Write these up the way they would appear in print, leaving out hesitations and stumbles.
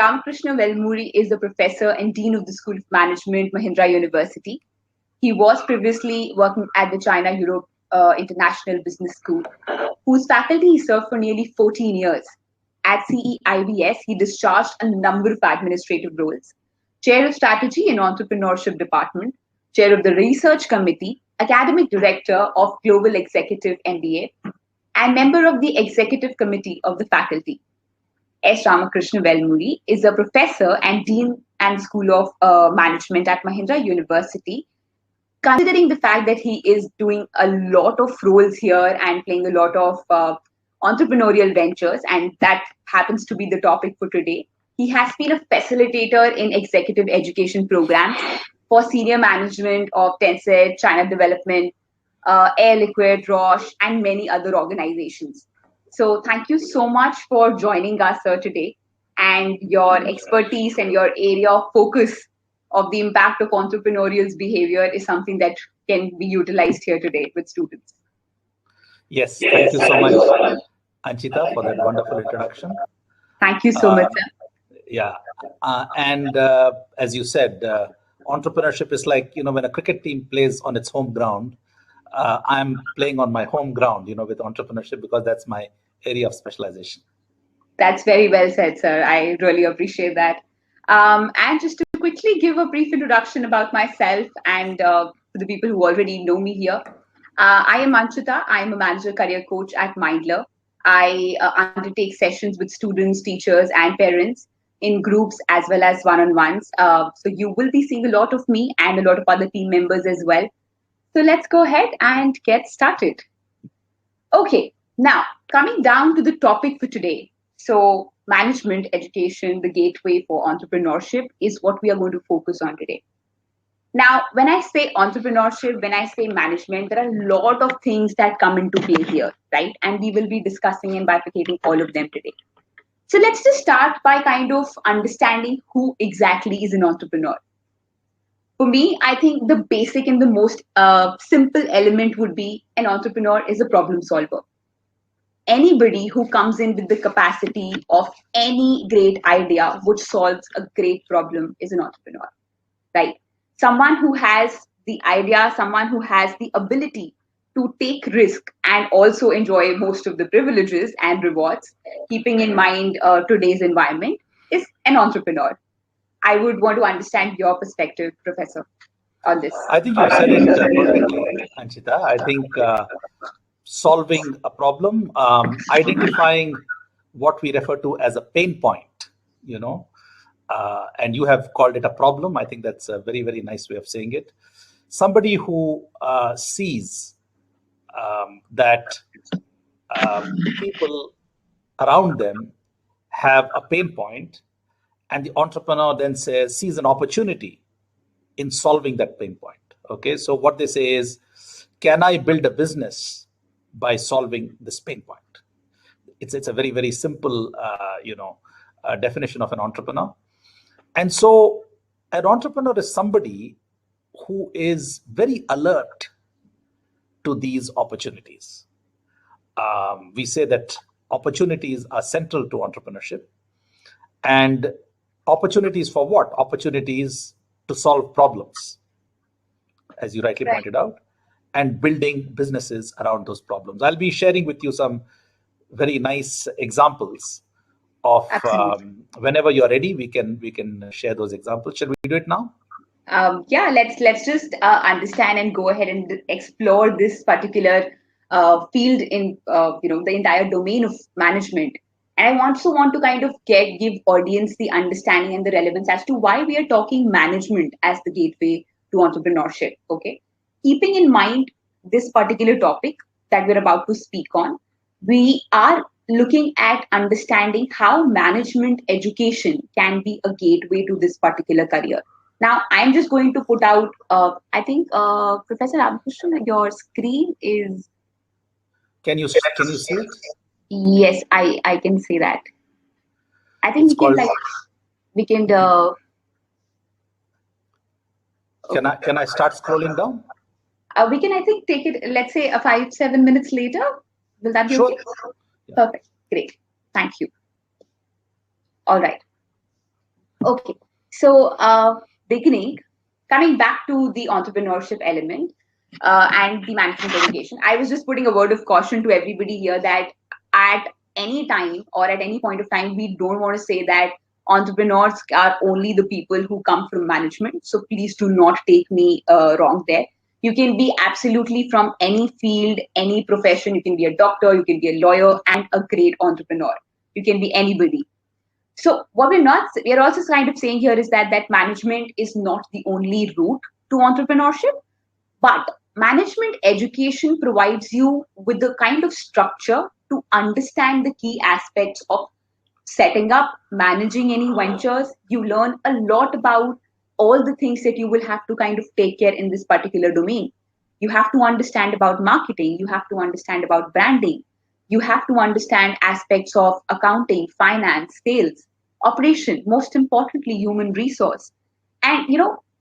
Ramakrishna Velmuri is the professor and dean of the School of Management, Mahindra University. He was previously working at the China Europe International Business School, whose faculty he served for nearly 14 years. At CEIBS, he discharged a number of administrative roles: Chair of Strategy and Entrepreneurship Department, Chair of the Research Committee, Academic Director of Global Executive MBA, and member of the Executive Committee of the faculty. S. Ramakrishna Velmuri is a professor and dean and School of Management at Mahindra University. Considering the fact that he is doing a lot of roles here and playing a lot of entrepreneurial ventures, and that happens to be the topic for today, he has been a facilitator in executive education programs for senior management of Tencent, China Development, Air Liquide, Roche, and many other organizations. So thank you so much for joining us, sir, today. And your expertise and your area of focus of the impact of entrepreneurial's behavior is something that can be utilized here today with students. Yes, thank you so much, Anchita, for that wonderful introduction. Thank you so much, sir. Yeah, and as you said, entrepreneurship is like, when a cricket team plays on its home ground, I'm playing on my home ground, with entrepreneurship, because that's my area of specialization. That's very well said, sir. I really appreciate that. And just to quickly give a brief introduction about myself and for the people who already know me here, I am Anchita. I am a manager career coach at Mindler. I undertake sessions with students, teachers, and parents in groups as well as one-on-ones. So you will be seeing a lot of me and a lot of other team members as well. So let's go ahead and get started. Okay, now coming down to the topic for today. So management education, the gateway for entrepreneurship, is what we are going to focus on today. Now, when I say entrepreneurship, when I say management, there are a lot of things that come into play here, right? And we will be discussing and bifurcating all of them today. So let's just start by kind of understanding who exactly is an entrepreneur. For me, I think the basic and the most simple element would be an entrepreneur is a problem solver. Anybody who comes in with the capacity of any great idea which solves a great problem is an entrepreneur, right? Someone who has the idea, someone who has the ability to take risk and also enjoy most of the privileges and rewards, keeping in mind today's environment, is an entrepreneur. I would want to understand your perspective, Professor, on this. I think you said it perfectly, Anchita. I think solving a problem, identifying what we refer to as a pain point, and you have called it a problem. I think that's a very, very nice way of saying it. Somebody who sees that people around them have a pain point, and the entrepreneur then sees an opportunity in solving that pain point. Okay, so what they say is, can I build a business by solving this pain point? It's a very, very simple, definition of an entrepreneur. And so an entrepreneur is somebody who is very alert to these opportunities. We say that opportunities are central to entrepreneurship. And opportunities for what? Opportunities to solve problems, as you rightly pointed out, and building businesses around those problems. I'll be sharing with you some very nice examples of whenever you're ready, we can share those examples. Shall we do it now? Yeah, let's just understand and go ahead and explore this particular field in the entire domain of management. And I also want to kind of give audience the understanding and the relevance as to why we are talking management as the gateway to entrepreneurship. Okay, keeping in mind this particular topic that we're about to speak on, we are looking at understanding how management education can be a gateway to this particular career. Now, I'm just going to put out, I think, Professor Ramakrishnan, your screen is... Can you see it? Yes, I can see that. I think Can I start scrolling down? We can, I think, take it, let's say, 5-7 minutes later. Will that be okay? Yeah. Perfect. Great. Thank you. All right. Okay. So, beginning, coming back to the entrepreneurship element and the management education, I was just putting a word of caution to everybody here that at any time or at any point of time, we don't want to say that entrepreneurs are only the people who come from management. So, please do not take me wrong there. You can be absolutely from any field, any profession. You can be a doctor, you can be a lawyer, and a great entrepreneur. You can be anybody. So what we're also kind of saying here is that management is not the only route to entrepreneurship, but management education provides you with the kind of structure to understand the key aspects of setting up, managing any ventures. You learn a lot about all the things that you will have to kind of take care in this particular domain. You have to understand about marketing, you have to understand about branding, you have to understand aspects of accounting, finance, sales, operation, most importantly, human resource. And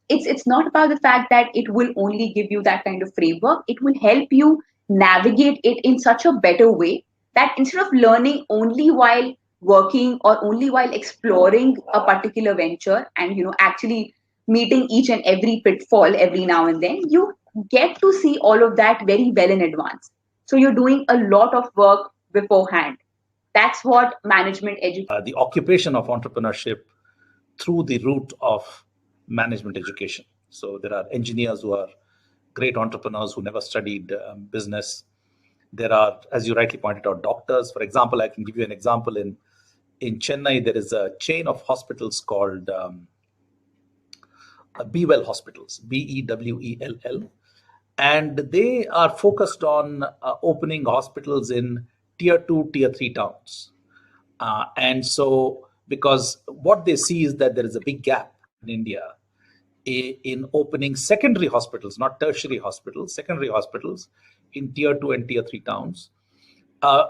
it's not about the fact that it will only give you that kind of framework. It will help you navigate it in such a better way that instead of learning only while working or only while exploring a particular venture and actually meeting each and every pitfall every now and then, you get to see all of that very well in advance. So you're doing a lot of work beforehand. That's what management education. The occupation of entrepreneurship through the route of management education. So there are engineers who are great entrepreneurs who never studied business. There are, as you rightly pointed out, doctors. For example, I can give you an example. In Chennai, there is a chain of hospitals called Bewell Hospitals, Bewell, and they are focused on opening hospitals in tier 2, tier 3 towns. And so, because what they see is that there is a big gap in India in opening secondary hospitals, not tertiary hospitals, secondary hospitals in tier 2 and tier 3 towns. Uh,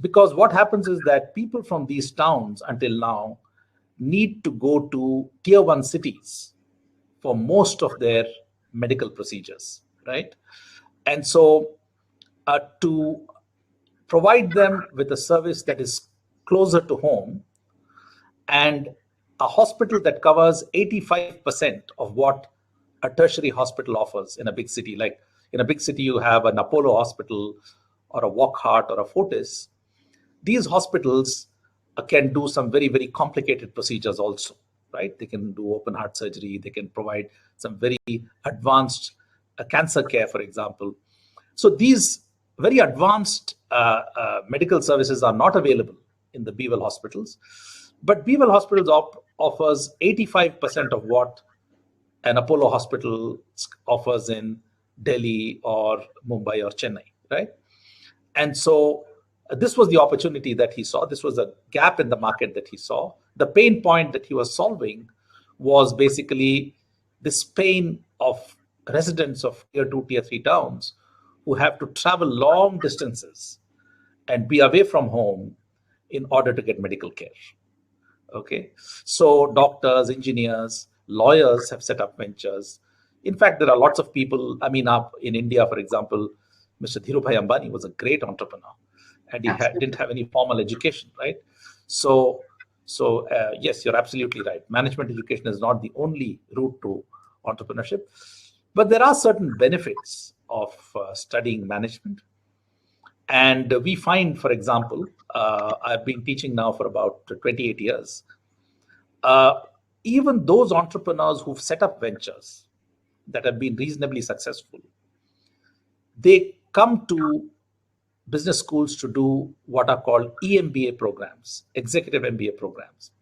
because what happens is that people from these towns until now need to go to tier 1 cities for most of their medical procedures, right? And so, to provide them with a service that is closer to home and a hospital that covers 85% of what a tertiary hospital offers in a big city. Like in a big city, you have an Apollo hospital or a Wockhardt or a Fortis. These hospitals can do some very, very complicated procedures also, right? They can do open heart surgery, they can provide some very advanced cancer care, for example. So these very advanced medical services are not available in the Bewell hospitals, but Bewell hospitals offers 85% of what an Apollo hospital offers in Delhi or Mumbai or Chennai, right? And so this was the opportunity that he saw. This was a gap in the market that he saw. The pain point that he was solving was basically this pain of residents of tier 2, tier 3 towns who have to travel long distances and be away from home in order to get medical care. Okay, so doctors, engineers, lawyers have set up ventures. In fact, there are lots of people. I mean, up in India, for example, Mr. Dhirubhai Ambani was a great entrepreneur, and didn't have any formal education, right? So, yes, you're absolutely right. Management education is not the only route to entrepreneurship, but there are certain benefits of studying management. And we find, for example, I've been teaching now for about 28 years. Uh, Even those entrepreneurs who've set up ventures that have been reasonably successful, they come to business schools to do what are called EMBA programs, executive MBA programs.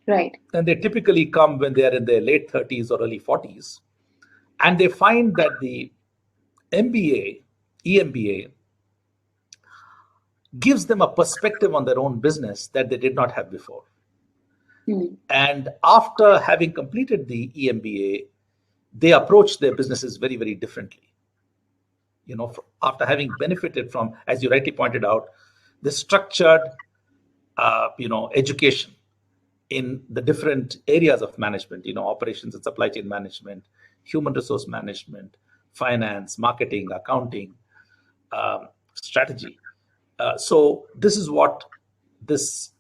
Right. And they typically come when they are in their late 30s or early 40s. And they find that the MBA, EMBA, gives them a perspective on their own business that they did not have before. And after having completed the EMBA, they approach their businesses very, very differently. After having benefited from, as you rightly pointed out, the structured, education in the different areas of management, operations and supply chain management, human resource management, finance, marketing, accounting, strategy. So this is what this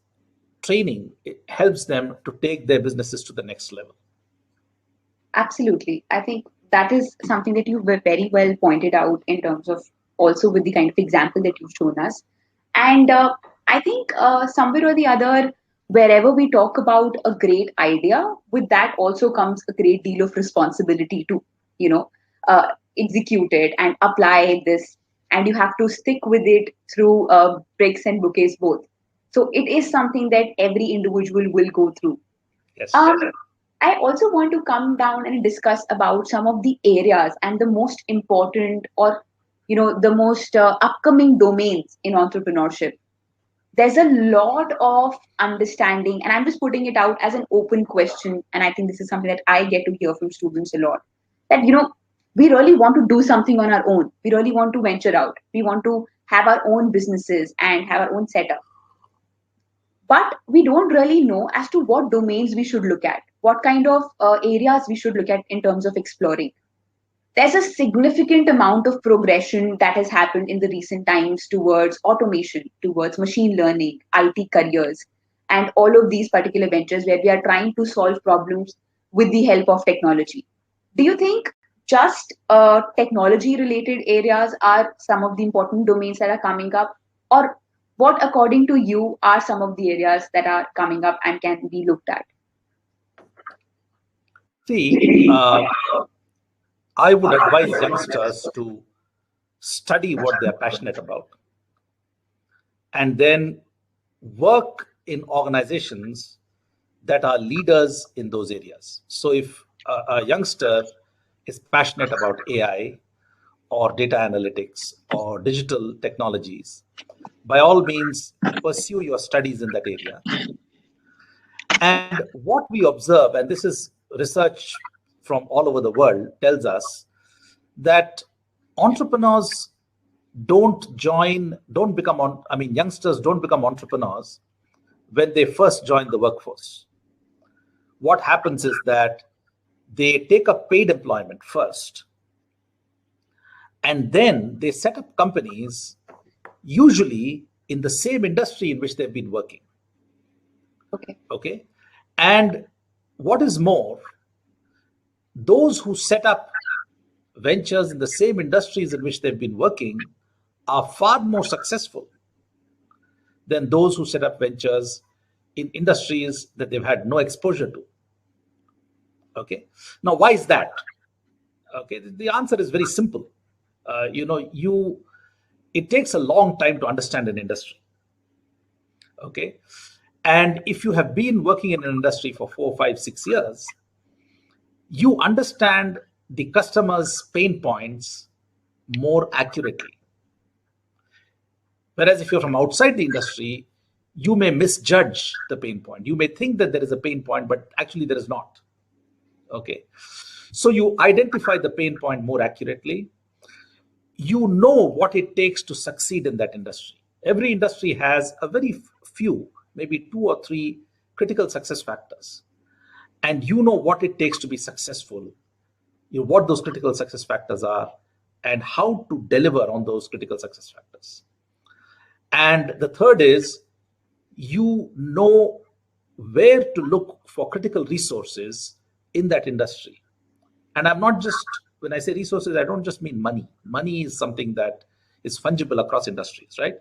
training, it helps them to take their businesses to the next level. Absolutely. I think that is something that you very well pointed out in terms of also with the kind of example that you've shown us. And I think somewhere or the other, wherever we talk about a great idea, with that also comes a great deal of responsibility to, you know, execute it and apply this. And you have to stick with it through bricks and bouquets both. So it is something that every individual will go through. Yes. Um, I also want to come down and discuss about some of the areas and the most important or the most upcoming domains in entrepreneurship. There's a lot of understanding, and I'm just putting it out as an open question. And I think this is something that I get to hear from students a lot, that we really want to do something on our own. We really want to venture out. We want to have our own businesses and have our own setup, but we don't really know as to what domains we should look at, what kind of areas we should look at in terms of exploring. There's a significant amount of progression that has happened in the recent times towards automation, towards machine learning, IT careers, and all of these particular ventures where we are trying to solve problems with the help of technology. Do you think just technology related areas are some of the important domains that are coming up? Or what, according to you, are some of the areas that are coming up and can be looked at? See, I would advise youngsters to study what they're passionate about and then work in organizations that are leaders in those areas. So if a youngster is passionate about AI or data analytics or digital technologies, by all means, pursue your studies in that area. And what we observe, and this is research from all over the world, tells us that entrepreneurs youngsters don't become entrepreneurs when they first join the workforce. What happens is that they take up paid employment first, and then they set up companies, usually in the same industry in which they've been working. Okay. Okay. And what is more, those who set up ventures in the same industries in which they've been working are far more successful than those who set up ventures in industries that they've had no exposure to. Okay. Now, why is that? Okay. The answer is very simple. It takes a long time to understand an industry. Okay. And if you have been working in an industry for 4, 5, 6 years, you understand the customer's pain points more accurately. Whereas if you're from outside the industry, you may misjudge the pain point. You may think that there is a pain point, but actually there is not. Okay. So you identify the pain point more accurately. You know what it takes to succeed in that industry. Every industry has a very few, maybe 2 or 3 critical success factors. And you know what it takes to be successful, what those critical success factors are, and how to deliver on those critical success factors. And the third is, you know where to look for critical resources in that industry. And when I say resources, I don't just mean money. Money is something that is fungible across industries, right?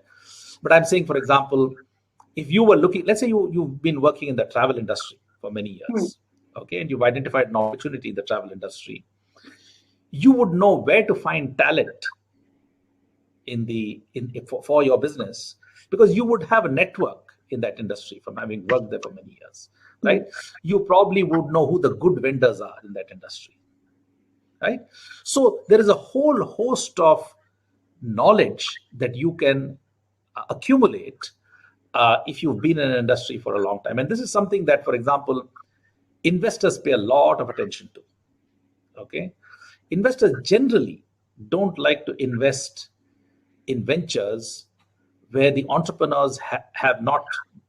But I'm saying, for example, if you were looking, let's say you've been working in the travel industry for many years, okay, and you've identified an opportunity in the travel industry, you would know where to find talent for your business, because you would have a network in that industry from having worked there for many years, right? You probably would know who the good vendors are in that industry, right? So there is a whole host of knowledge that you can accumulate if you've been in an industry for a long time. And this is something that, for example, investors pay a lot of attention to. Okay. Investors generally don't like to invest in ventures where the entrepreneurs have not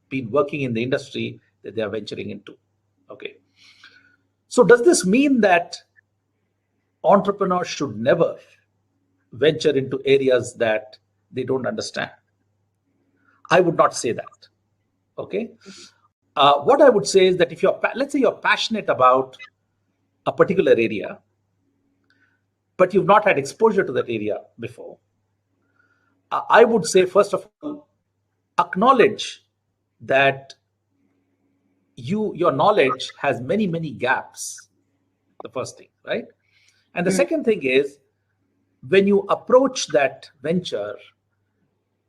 been working in the industry that they are venturing into. Okay. So does this mean that entrepreneurs should never venture into areas that they don't understand? I would not say that. Okay. What I would say is that if let's say you're passionate about a particular area, but you've not had exposure to that area before, I would say, first of all, acknowledge that your knowledge has many gaps. The first thing, right? And the second thing is, when you approach that venture,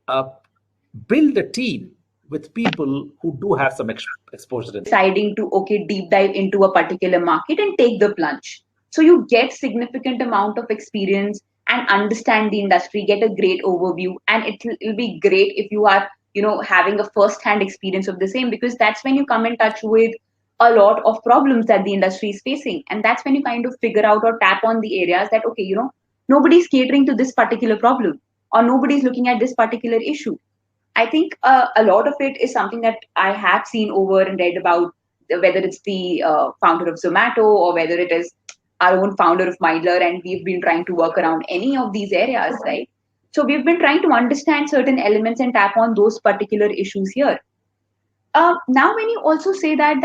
uh, build a team with people who do have some exposure in. Deciding to deep dive into a particular market and take the plunge, so you get significant amount of experience and understand the industry, get a great overview, and it'll be great if you are having a first hand experience of the same, because that's when you come in touch with a lot of problems that the industry is facing, and that's when you kind of figure out or tap on the areas that nobody's catering to this particular problem, or nobody's looking at this particular issue. I think a lot of it is something that I have seen over and read about, whether it's the founder of Zomato or whether it is our own founder of Mindler, and we've been trying to work around any of these areas, right? So we've been trying to understand certain elements and tap on those particular issues here. Now, when you also say that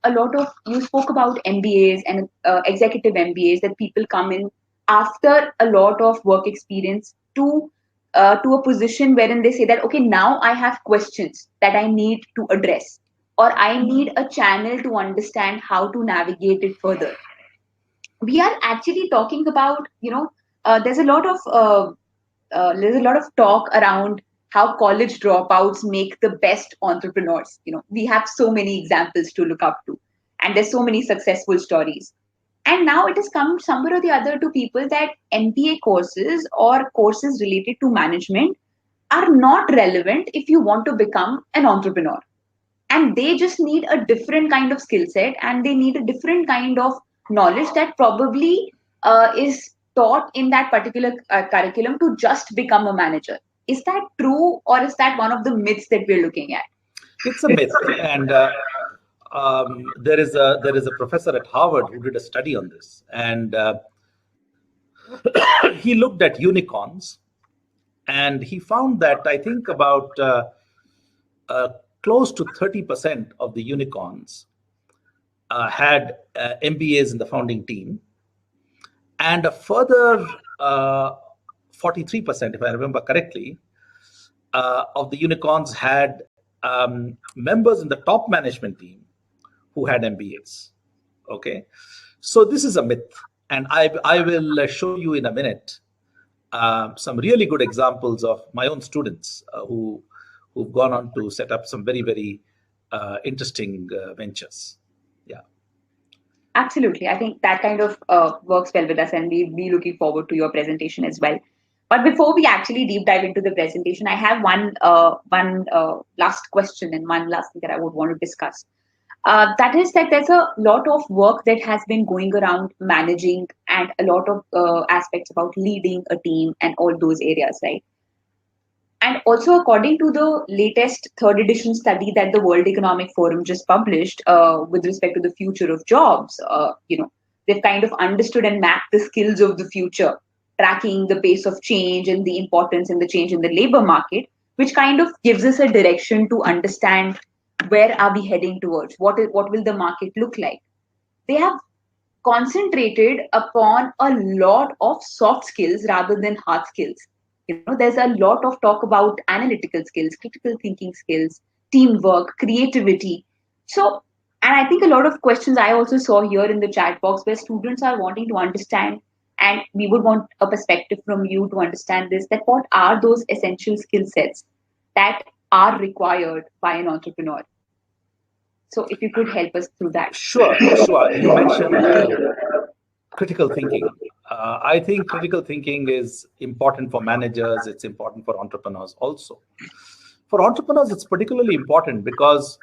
a lot of you spoke about MBAs and executive MBAs, that people come in after a lot of work experience to a position wherein they say that, okay, now I have questions that I need to address, or I need a channel to understand how to navigate it further. We are actually talking about, there's a lot of talk around how college dropouts make the best entrepreneurs. We have so many examples to look up to, and there's so many successful stories. And now it has come somewhere or the other to people that MBA courses or courses related to management are not relevant if you want to become an entrepreneur. And they just need a different kind of skill set, and they need a different kind of knowledge that probably is taught in that particular curriculum to just become a manager. Is that true, or is that one of the myths that we're looking at? It's a myth, and there is a professor at Harvard who did a study on this, and he looked at unicorns, and he found that I think about uh, close to 30% of the unicorns had MBAs in the founding team, and a further 43%, if I remember correctly, of the unicorns had members in the top management team who had MBAs. Okay, so this is a myth, and I will show you in a minute some really good examples of my own students who've gone on to set up some very interesting ventures. Yeah. Absolutely. I think that kind of works well with us, and we'll be looking forward to your presentation as well. But before we actually deep dive into the presentation, I have one last question and one last thing that I would want to discuss. That is that there's a lot of work that has been going around managing, and a lot of aspects about leading a team and all those areas, right? And also, according to the latest third edition study that the World Economic Forum just published with respect to the future of jobs, they've kind of understood and mapped the skills of the future, tracking the pace of change and the importance and the change in the labor market, which kind of gives us a direction to understand where are we heading towards, what will the market look like. They have concentrated upon a lot of soft skills rather than hard skills. There's a lot of talk about analytical skills, critical thinking skills, teamwork, creativity. So, and I think a lot of questions I also saw here in the chat box where students are wanting to understand, and we would want a perspective from you to understand this, that what are those essential skill sets that are required by an entrepreneur? So if you could help us through that. Sure. You mentioned critical thinking. I think critical thinking is important for managers. It's important for entrepreneurs also. For entrepreneurs, it's particularly important because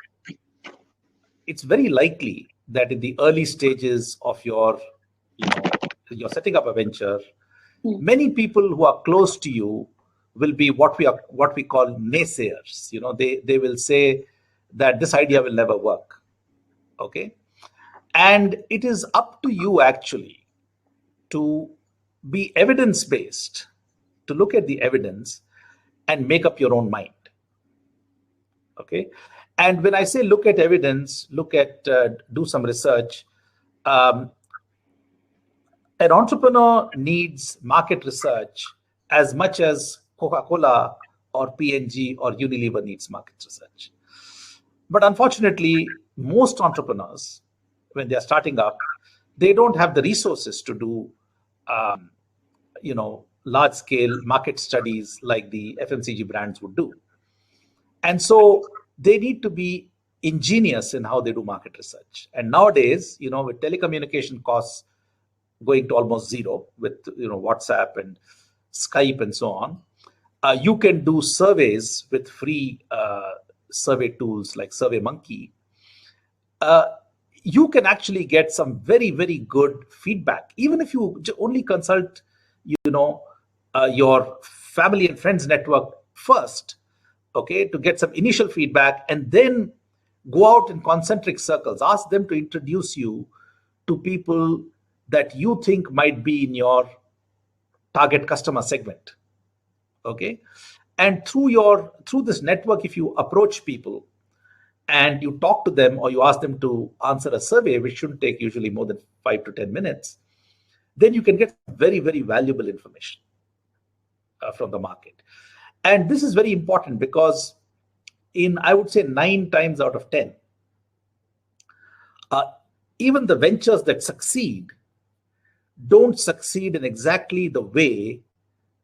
it's very likely that in the early stages of you're setting up a venture, many people who are close to you will be what we call naysayers. They will say that this idea will never work. Okay, and it is up to you actually to be evidence based, to look at the evidence and make up your own mind. Okay, And when I say look at evidence, do some research, um, an entrepreneur needs market research as much as Coca-Cola or P&G or Unilever needs market research. But unfortunately, most entrepreneurs, when they are starting up, they don't have the resources to do, large-scale market studies like the FMCG brands would do. And so they need to be ingenious in how they do market research. And nowadays, with telecommunication costs going to almost zero with WhatsApp and Skype and so on, you can do surveys with free survey tools like SurveyMonkey. You can actually get some very, very good feedback, even if you only consult, your family and friends network first, okay, to get some initial feedback, and then go out in concentric circles. Ask them to introduce you to people that you think might be in your target customer segment, okay. And through this network, if you approach people and you talk to them or you ask them to answer a survey, which shouldn't take usually more than 5 to 10 minutes, then you can get very, very valuable information from the market. And this is very important because I would say 9 times out of 10, even the ventures that succeed don't succeed in exactly the way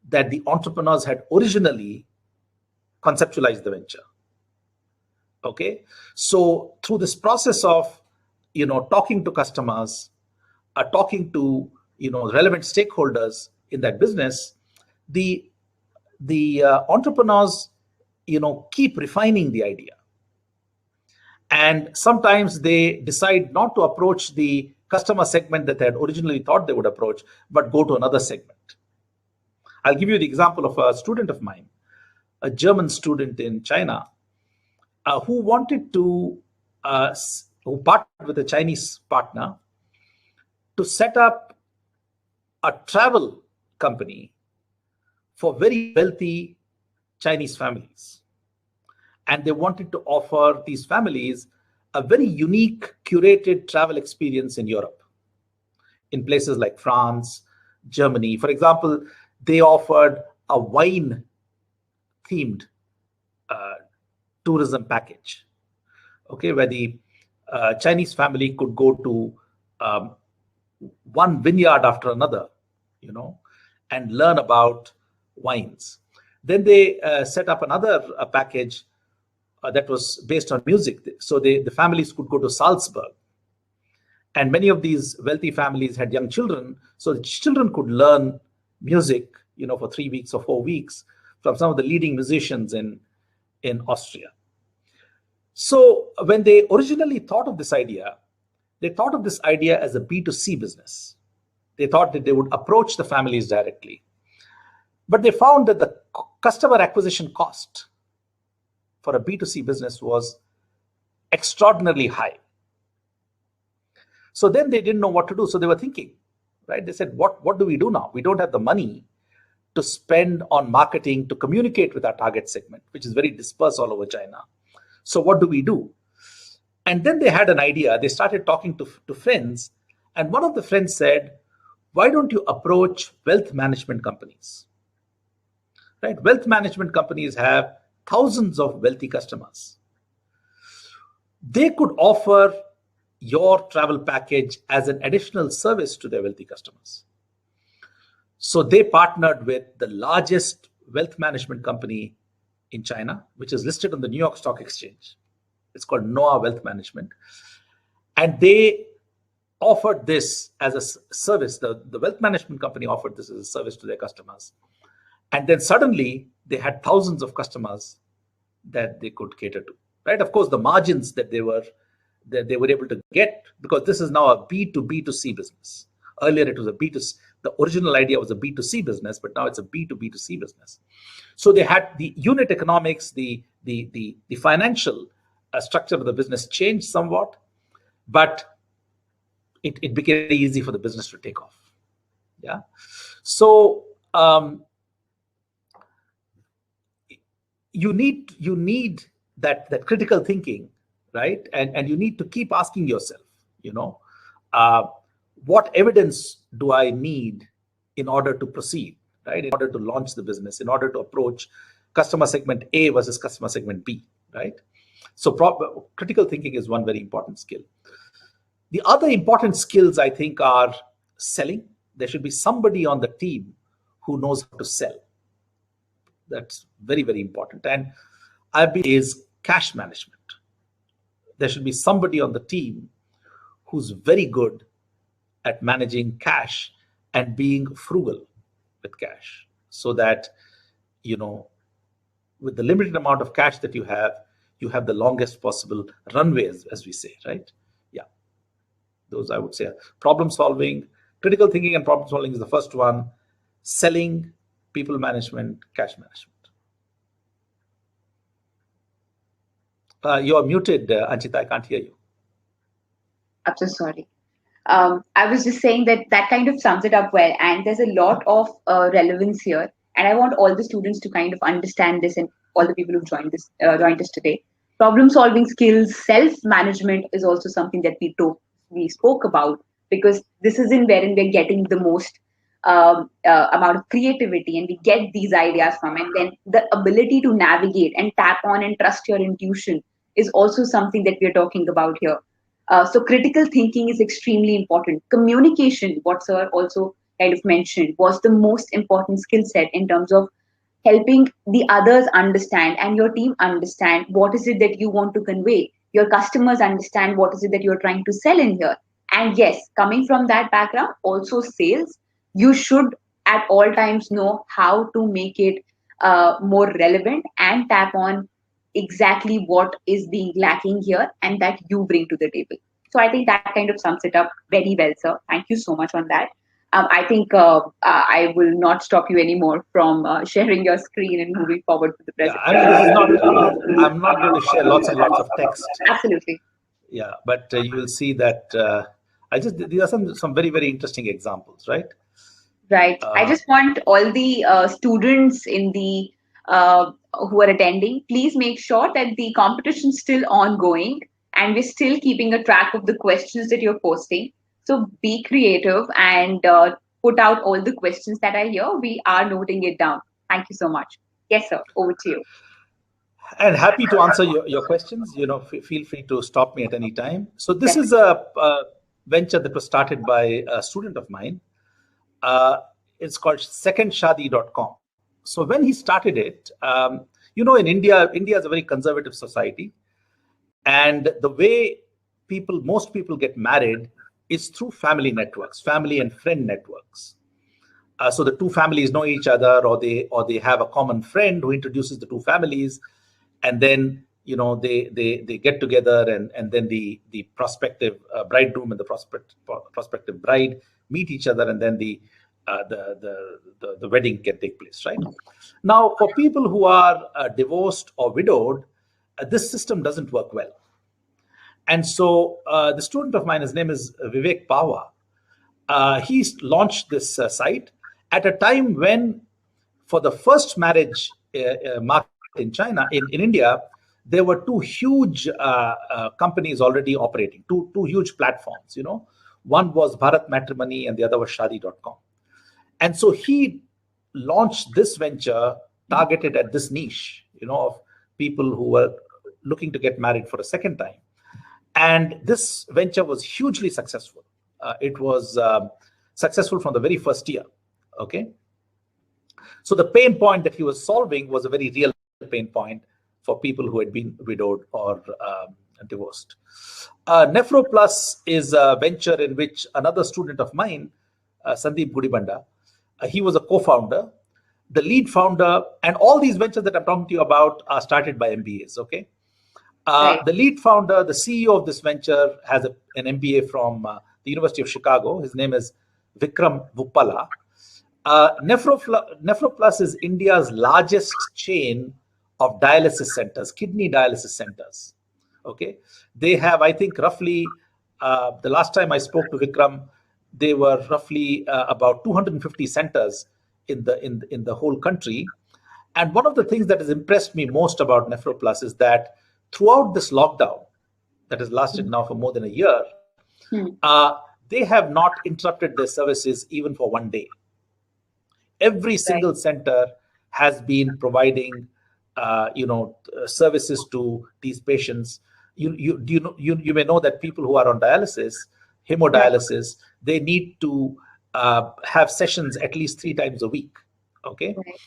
that the entrepreneurs had originally conceptualized the venture. Okay, so through this process of talking to customers, talking to relevant stakeholders in that business, the entrepreneurs keep refining the idea, and sometimes they decide not to approach the customer segment that they had originally thought they would approach, but go to another segment. I'll give you the example of a student of mine, a German student in China, who wanted to, who partnered with a Chinese partner to set up a travel company for very wealthy Chinese families. And they wanted to offer these families a very unique, curated travel experience in Europe, in places like France, Germany. For example, they offered a wine-themed tourism package, okay, where the Chinese family could go to one vineyard after another, and learn about wines. Then they set up another package that was based on music. So the families could go to Salzburg. And many of these wealthy families had young children, so the children could learn music, for 3 weeks or 4 weeks from some of the leading musicians in Austria. So when they originally thought of this idea, they thought of this idea as a B2C business. They thought that they would approach the families directly. But they found that the customer acquisition cost for a B2C business was extraordinarily high. So then they didn't know what to do. So they were thinking, right? They said, what do we do now? We don't have the money to spend on marketing to communicate with our target segment, which is very dispersed all over China. So what do we do? And then they had an idea. They started talking to friends. And one of the friends said, why don't you approach wealth management companies? Right? Wealth management companies have thousands of wealthy customers. They could offer your travel package as an additional service to their wealthy customers. So they partnered with the largest wealth management company in China, which is listed on the New York Stock Exchange. It's called Noah Wealth Management. And they offered this as a service. The wealth management company offered this as a service to their customers. And then suddenly they had thousands of customers that they could cater to. Right? Of course, the margins that they were able to get, because this is now a B2B2C business. Earlier it was a B2C. The original idea was a B2C business, but now it's a B2B2C business. So they had the unit economics, the financial structure of the business changed somewhat, but it became very easy for the business to take off. Yeah. So you need that critical thinking, right? And you need to keep asking yourself, you know, uh, what evidence do I need in order to proceed, right? In order to launch the business, in order to approach customer segment A versus customer segment B, right? So critical thinking is one very important skill. The other important skills, I think, are selling. There should be somebody on the team who knows how to sell. That's very, very important. And I believe is cash management. There should be somebody on the team who's very good at managing cash and being frugal with cash, so that, you know, with the limited amount of cash that you have the longest possible runway, as we say, right? Yeah, those I would say. Problem solving, critical thinking and problem solving is the first one. Selling, people management, cash management. You're muted, Anchita. I can't hear you. I'm so sorry. I was just saying that that kind of sums it up well. And there's a lot of relevance here. And I want all the students to kind of understand this, and all the people who've joined us today. Problem solving skills, self management is also something that we spoke about, because this is in wherein we're getting the most amount of creativity, and we get these ideas from. And then the ability to navigate and tap on and trust your intuition is also something that we're talking about here. So critical thinking is extremely important. Communication, what sir also kind of mentioned, was the most important skill set in terms of helping the others understand and your team understand what is it that you want to convey. Your customers understand what is it that you're trying to sell in here. And yes, coming from that background, also sales, you should at all times know how to make it more relevant and tap on exactly what is being lacking here and that you bring to the table. So I think that kind of sums it up very well, sir. Thank you so much on that. I think I will not stop you anymore from sharing your screen and moving forward with the Yeah, I mean, presentation. this is not. I'm not going to share lots and lots of text. Absolutely. Yeah, but you will see that these are some very, very interesting examples, right? Right. I Uh, just want all the students in the who are attending, please make sure that the competition is still ongoing and we're still keeping a track of the questions that you're posting. So be creative and put out all the questions that are here. We are noting it down. Thank you so much. Yes, sir. Over to you. and happy to answer your questions. You know, feel free to stop me at any time. So this is Definitely. a venture that was started by a student of mine. Uh, it's called secondshadi.com. So when he started it, you know, in India is a very conservative society, and the way most people get married is through family networks, family and friend networks. So the two families know each other, or they have a common friend who introduces the two families, and then, you know, they get together, and then the prospective bridegroom and the prospective bride meet each other, and then the wedding can take place, right? Now, for people who are divorced or widowed, this system doesn't work well. And so the student of mine, his name is Vivek Pawa, he's launched this site at a time when, for the first marriage market in China, in India, there were two huge companies already operating, two huge platforms. You know, one was Bharat Matrimony and the other was Shadi.com. And so he launched this venture targeted at this niche, you know, of people who were looking to get married for a second time. And this venture was hugely successful. It was successful from the very first year. Okay. So the pain point that he was solving was a very real pain point for people who had been widowed or divorced. NephroPlus is a venture in which another student of mine, Sandeep Gudibanda, he was a co-founder, the lead founder, and all these ventures that I'm talking to you about are started by MBAs. Okay. Right. The lead founder, the CEO of this venture, has an MBA from the University of Chicago. His name is Vikram Vuppala. NephroPlus is India's largest chain of dialysis centers, kidney dialysis centers. Okay, they have, I think, roughly. The last time I spoke to Vikram, they were roughly about 250 centers in the whole country. And one of the things that has impressed me most about NephroPlus is that throughout this lockdown that has lasted now for more than a year, Hmm. they have not interrupted their services even for one day. Every Right. single center has been providing, services to these patients. You may know that people who are on dialysis, Right. hemodialysis, they need to have sessions at least 3 times a week. Okay, Right.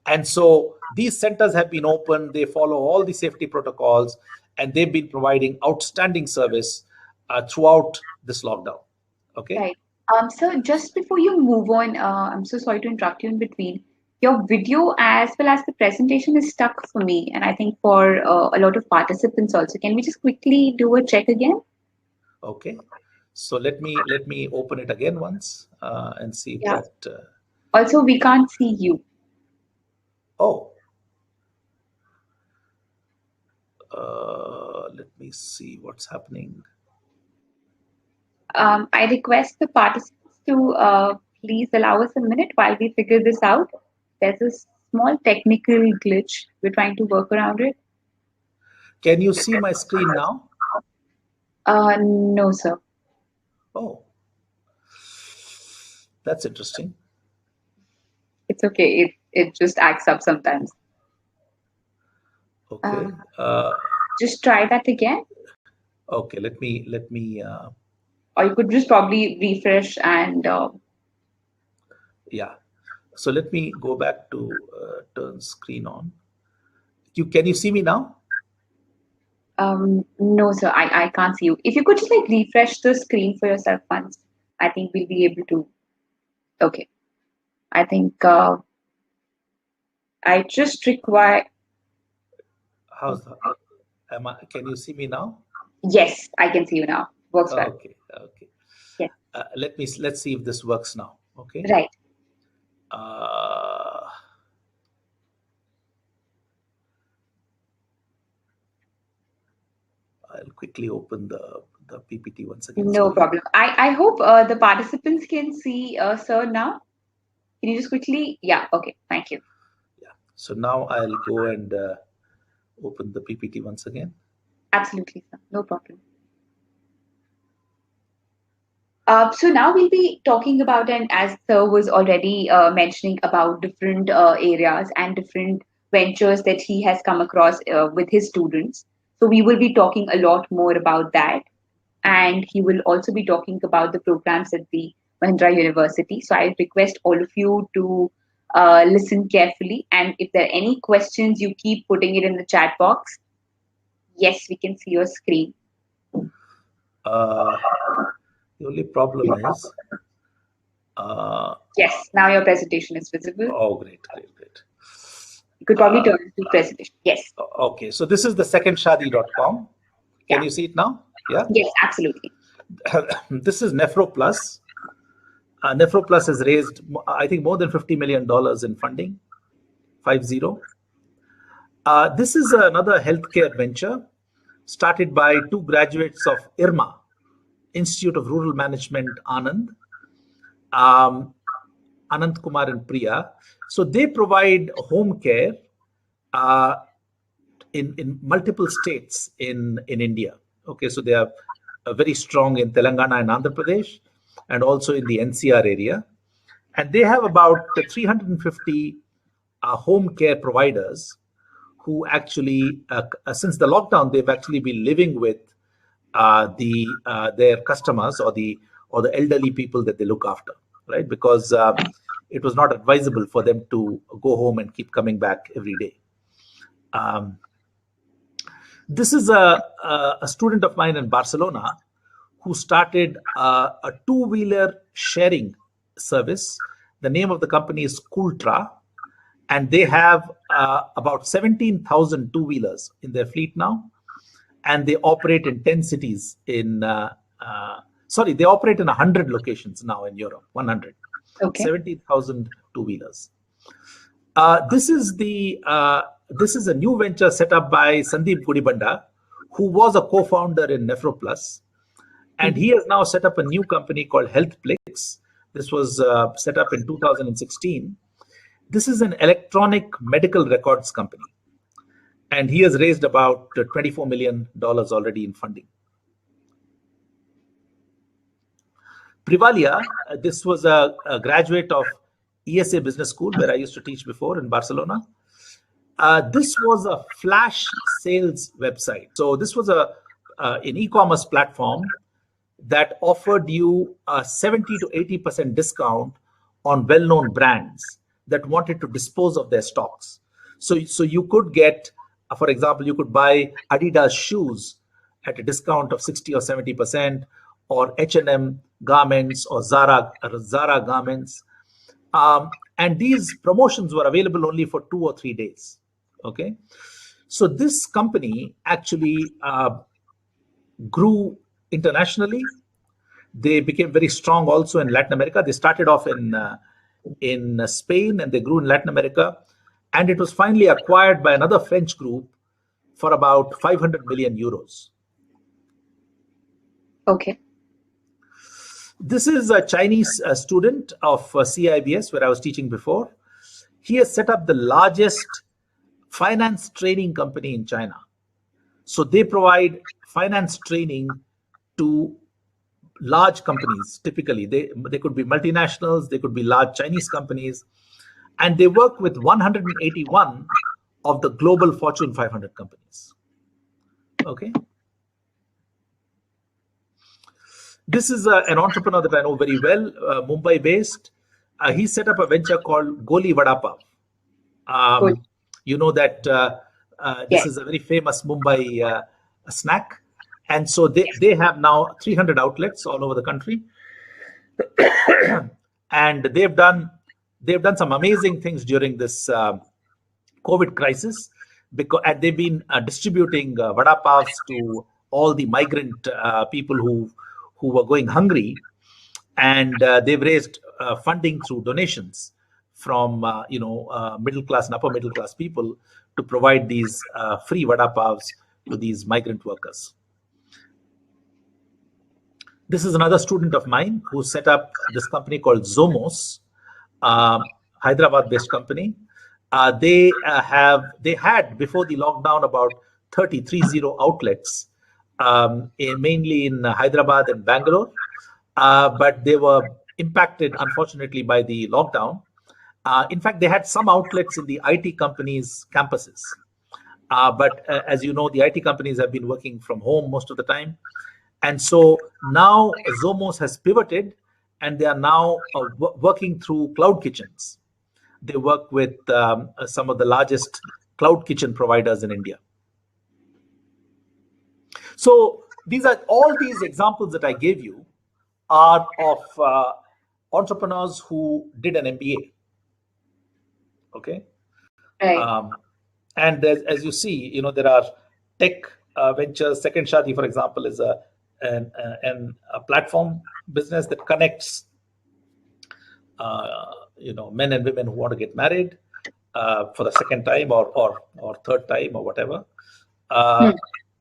and so these centers have been open. They follow all the safety protocols, and they've been providing outstanding service throughout this lockdown. Okay. Right. So just before you move on, I'm so sorry to interrupt you in between. Your video as well as the presentation is stuck for me, and I think for a lot of participants also. Can we just quickly do a check again? Okay. So let me open it again once and see if Yeah. that. Also, we can't see you. Oh, let me see what's happening. I request the participants to please allow us a minute while we figure this out. There's a small technical glitch. We're trying to work around it. Can you see my screen now? No, sir. Oh, that's interesting. It's okay. It just acts up sometimes. Okay. Uh, just try that again, Okay. Let me. or you could just probably refresh and Yeah. So let me go back to turn screen on. Can you see me now? no, sir. I can't see you. If you could just like refresh the screen for yourself once, I think we'll be able to. Okay. I think I just require. How's that? Can you see me now? Yes, I can see you now. Works well. Okay. Okay. Yes. Let's see if this works now. Okay. Right. Uh, I'll quickly open the PPT once again. No Sorry. problem. I hope the participants can see sir now. Can you just quickly? Yeah. Okay. Thank you. Yeah. So now I'll go and open the PPT once again. Absolutely, sir. No problem. So now we'll be talking about, and as Sir was already mentioning about different areas and different ventures that he has come across with his students. So we will be talking a lot more about that, and he will also be talking about the programs at the Mahindra University. So I request all of you to listen carefully, and if there are any questions, you keep putting it in the chat box. Yes, we can see your screen. The only problem is. Yes, now your presentation is visible. Oh, great, great, great. You could probably turn to presentation. Yes. Okay, so this is the secondshadi.com. Can Yeah. you see it now? Yeah. Yes, absolutely. This is NephroPlus. NephroPlus has raised, I think, more than $50 million in funding. 50. This is another healthcare venture started by two graduates of IRMA, Institute of Rural Management, Anand. Anant Kumar and Priya. So they provide home care uh, in multiple states in India. Okay, so they are very strong in Telangana and Andhra Pradesh, and also in the NCR area. And they have about 350 home care providers who actually, since the lockdown, they've actually been living with their customers or the elderly people that they look after, right? Because it was not advisable for them to go home and keep coming back every day. This is a student of mine in Barcelona who started a two-wheeler sharing service. The name of the company is Cultra, and they have about 17,000 two-wheelers in their fleet now, and they operate in 10 cities they operate in 100 locations now in Europe. 100. Okay. 17,000 two-wheelers. This is a new venture set up by Sandeep Gudibanda, who was a co-founder in NephroPlus, and he has now set up a new company called HealthPlix. This was set up in 2016. This is an electronic medical records company, and he has raised about $24 million already in funding. Privalia, this was a graduate of ESA Business School, where I used to teach before in Barcelona. This was a flash sales website. So this was an e-commerce platform that offered you a 70 to 80% discount on well-known brands that wanted to dispose of their stocks. So you could get, for example, you could buy Adidas shoes at a discount of 60 or 70%, or H&M garments, or Zara garments. And these promotions were available only for 2 or 3 days. Okay, so this company actually grew internationally. They became very strong also in Latin America. They started off in Spain, and they grew in Latin America. And it was finally acquired by another French group for about 500 million euros. Okay. This is a Chinese student of CIBS, where I was teaching before. He has set up the largest finance training company in China. So they provide finance training to large companies. Typically, they could be multinationals, they could be large Chinese companies, and they work with 181 of the global Fortune 500 companies. Okay. This is an entrepreneur that I know very well, Mumbai based. He set up a venture called Goli Vada Pav. You know that this is a very famous Mumbai snack. And so they have now 300 outlets all over the country. And they've done some amazing things during this COVID crisis, and they've been distributing vada pavs to all the migrant people who were going hungry, and they've raised funding through donations from middle class and upper middle class people to provide these free vada pavs to these migrant workers. This is another student of mine who set up this company called Zomos, Hyderabad-based company. They had before the lockdown about 30 outlets, mainly in Hyderabad and Bangalore, but they were impacted, unfortunately, by the lockdown. In fact, they had some outlets in the IT companies' campuses. But as you know, the IT companies have been working from home most of the time. And so now Zomos has pivoted, and they are now working through cloud kitchens. They work with some of the largest cloud kitchen providers in India. So all these examples that I gave you are of entrepreneurs who did an MBA. Okay. Right. And as you see, there are tech ventures. Second Shadi, for example, is a platform business that connects men and women who want to get married for the second time or third time or whatever.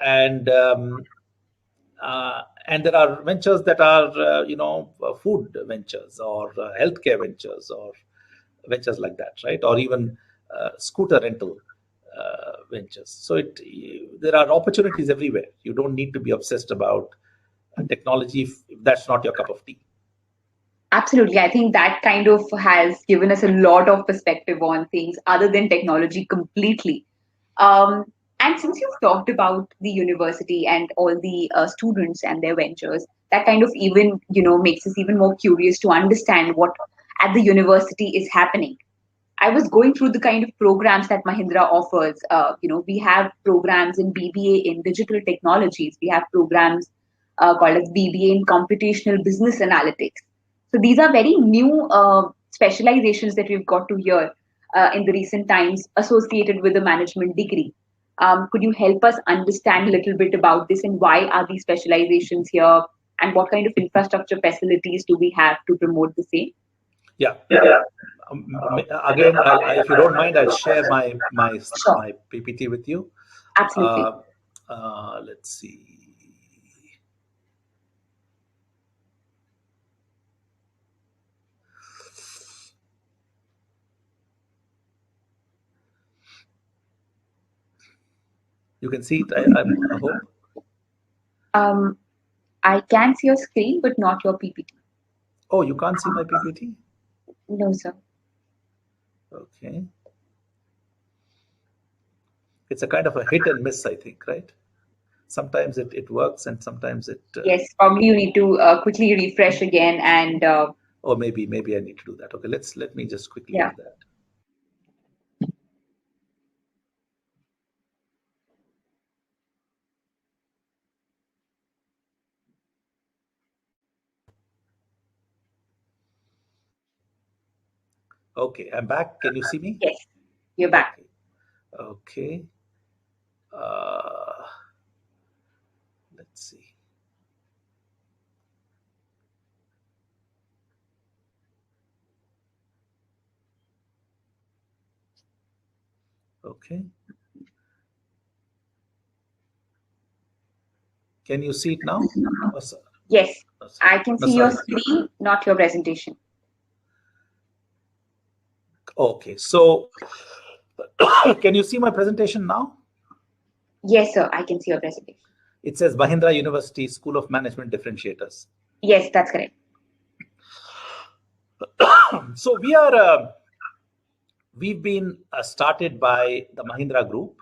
And there are ventures that are food ventures, or healthcare ventures, or ventures like that, right? Or even scooter rental ventures. So there are opportunities everywhere. You don't need to be obsessed about technology if that's not your cup of tea. Absolutely. I think that kind of has given us a lot of perspective on things other than technology completely. And since you've talked about the university and all the students and their ventures, that kind of even, makes us even more curious to understand what at the university is happening. I was going through the kind of programs that Mahindra offers. We have programs in BBA in digital technologies. We have programs called as BBA in computational business analytics. So these are very new specializations that we've got to hear in the recent times associated with the management degree. Could you help us understand a little bit about this, and why are these specializations here, and what kind of infrastructure facilities do we have to promote the same? Yeah. Again, if you don't mind, I'll share my PPT with you. Absolutely. Let's see. You can see it, I hope. Um, I can see your screen, but not your PPT. Oh, you can't see my PPT? No, sir. Okay. It's a kind of a hit and miss, I think, right? Sometimes it works and sometimes it, Yes, probably you need to quickly refresh again and or maybe I need to do that. Okay, let me just quickly yeah. do that. Okay, I'm back. Can you see me? Yes, you're back. Okay. Okay. Uh, let's see. Okay. Can you see it now? Oh, Yes, oh, I can no, see your sorry. screen, not your presentation. Okay, so can you see my presentation now? Yes, sir, I can see your presentation. It says Mahindra University School of Management Differentiators. Yes, that's correct. So we've been started by the Mahindra Group.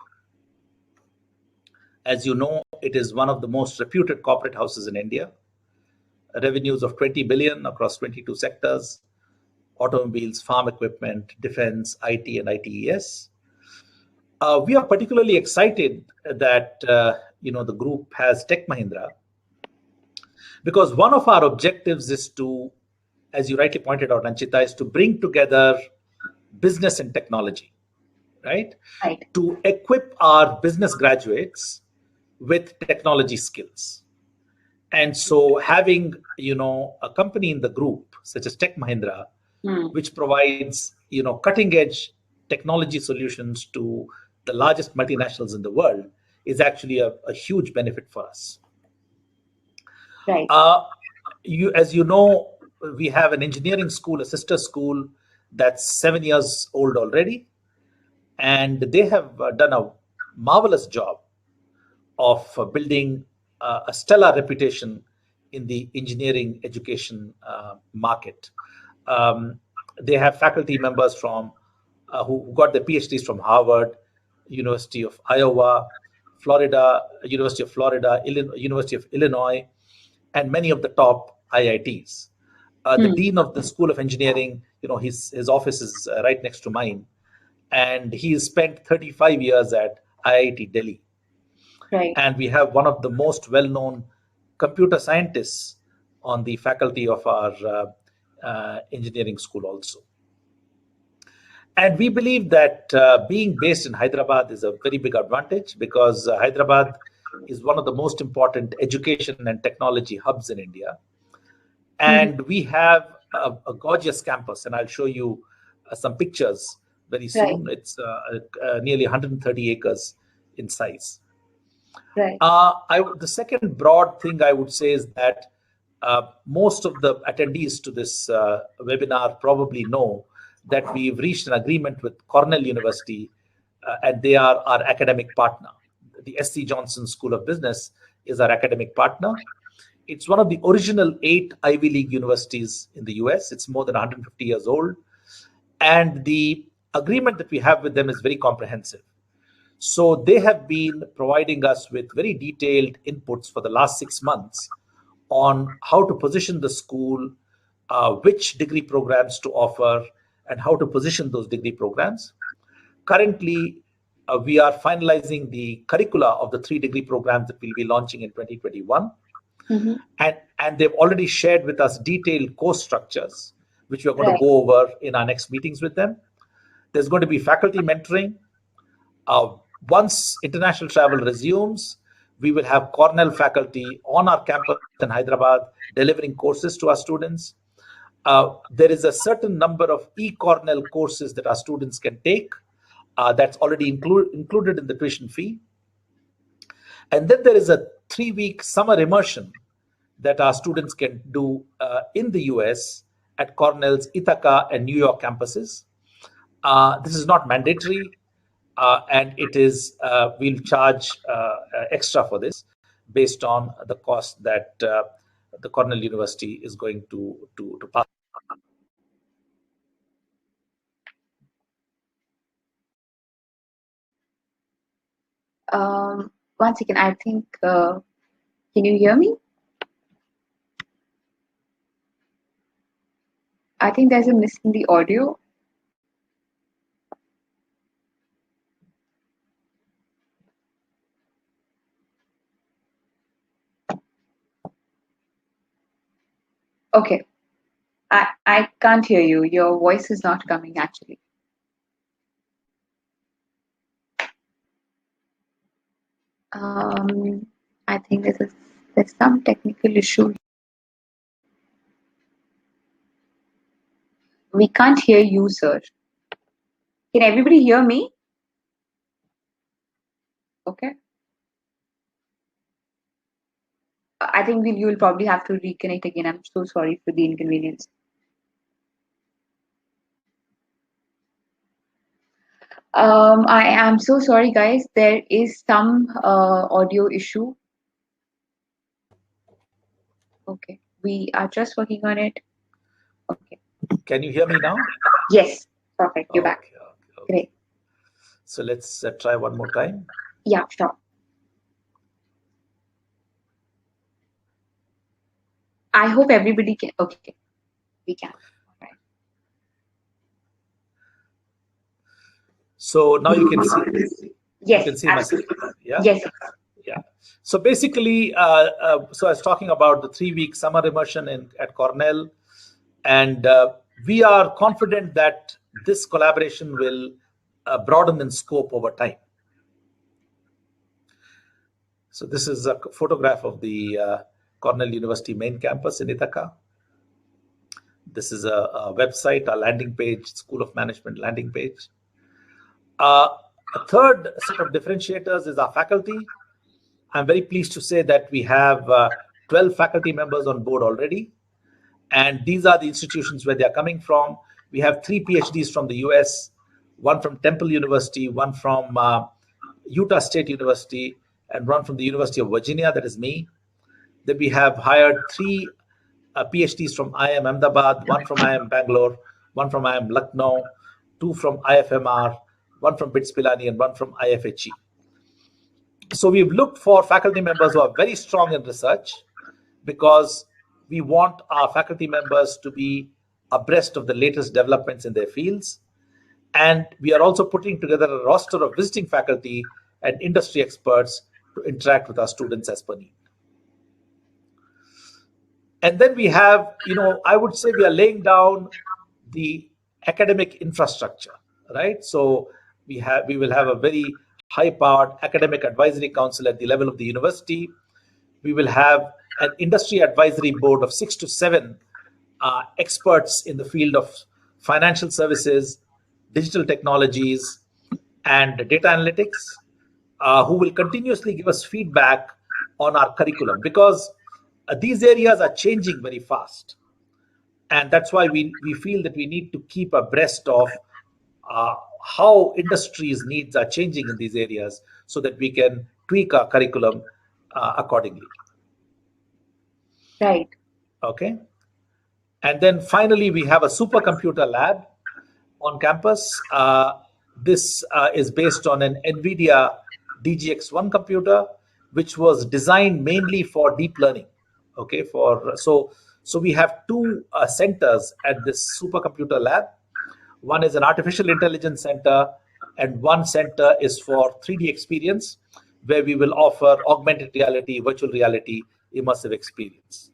As you know, it is one of the most reputed corporate houses in India. Revenues of 20 billion across 22 sectors: automobiles, farm equipment, defense, IT, and ITES. We are particularly excited that the group has Tech Mahindra, because one of our objectives is to, as you rightly pointed out, Anchita, is to bring together business and technology, right? Right. To equip our business graduates with technology skills. And so having, a company in the group such as Tech Mahindra, Hmm. which provides, cutting edge technology solutions to the largest multinationals in the world, is actually a huge benefit for us. Right. Uh, as you know, we have an engineering school, a sister school that's 7 years old already, and they have done a marvelous job of building a stellar reputation in the engineering education market. Um, they have faculty members from who got their PhDs from Harvard, University of Iowa, Florida, University of Florida, University of Illinois, and many of the top IITs. The Hmm. dean of the School of Engineering, his office is right next to mine, and he spent 35 years at IIT Delhi. Right. And we have one of the most well-known computer scientists on the faculty of our engineering school also. And we believe that being based in Hyderabad is a very big advantage, because Hyderabad is one of the most important education and technology hubs in India. Mhm. And we have a gorgeous campus, and I'll show you some pictures very Right. soon. It's nearly 130 acres in size. Right. The second broad thing I would say is that most of the attendees to this webinar probably know that we've reached an agreement with Cornell University, and they are our academic partner. The SC Johnson School of Business is our academic partner. It's one of the original 8 Ivy League universities in the US. It's more than 150 years old. And the agreement that we have with them is very comprehensive. So they have been providing us with very detailed inputs for the last 6 months on how to position the school, which degree programs to offer, and how to position those degree programs. Currently, we are finalizing the curricula of the 3 degree programs that we'll be launching in 2021. Mhm. And they've already shared with us detailed course structures, which we're going to Right. go over in our next meetings with them. There's going to be faculty mentoring. Uh, Once international travel resumes, we will have Cornell faculty on our campus in Hyderabad delivering courses to our students. There is a certain number of e-Cornell courses that our students can take. That's already included in the tuition fee. And then there is a 3 week summer immersion that our students can do in the US at Cornell's Ithaca and New York campuses. This is not mandatory. and it is we'll charge extra for this based on the cost that the Cornell University is going to pass. One second, I think, can you hear me? I think there's a miss in the audio. Okay, I can't hear you. Your voice is not coming actually. I think there's some technical issue. We can't hear you, sir. Can everybody hear me? Okay. I think you'll probably have to reconnect again. I'm so sorry for the inconvenience. I am so sorry, guys. There is some audio issue. Okay, we are just working on it. Okay. Can you hear me now? Yes, perfect. You're back. Okay. Great. So let's try one more time. Yeah, sure. I hope everybody can. Okay, we can. All right. So now you can see. Yes, You can see my screen. Yeah. Yes. Yeah. So basically, so I was talking about the 3-week summer immersion at Cornell, and we are confident that this collaboration will broaden in scope over time. So this is a photograph of the Cornell University main campus in Ithaca. This is a website, a landing page, School of Management landing page. A third set of differentiators is our faculty. I'm very pleased to say that we have 12 faculty members on board already. And these are the institutions where they are coming from. We have 3 PhDs from the US, one from Temple University, one from Utah State University, and one from the University of Virginia, that is me. Then we have hired 3 PhDs from IIM Ahmedabad, one from IIM Bangalore, one from IIM Lucknow, 2 from IFMR, one from BITS Pilani, and one from IFHE. So we've looked for faculty members who are very strong in research, because we want our faculty members to be abreast of the latest developments in their fields. And we are also putting together a roster of visiting faculty and industry experts to interact with our students as per need. And then we have, I would say we are laying down the academic infrastructure, right? So we will have a very high-powered academic advisory council at the level of the university. We will have an industry advisory board of 6 to 7 experts in the field of financial services, digital technologies, and data analytics, who will continuously give us feedback on our curriculum, because these areas are changing very fast. And that's why we feel that we need to keep abreast of how industry's needs are changing in these areas, so that we can tweak our curriculum accordingly. Right. Okay. And then finally, we have a supercomputer lab on campus. This is based on an NVIDIA DGX1 computer, which was designed mainly for deep learning. Okay, so we have 2 centers at this supercomputer lab. One is an artificial intelligence center, and one center is for 3D experience, where we will offer augmented reality, virtual reality, immersive experience.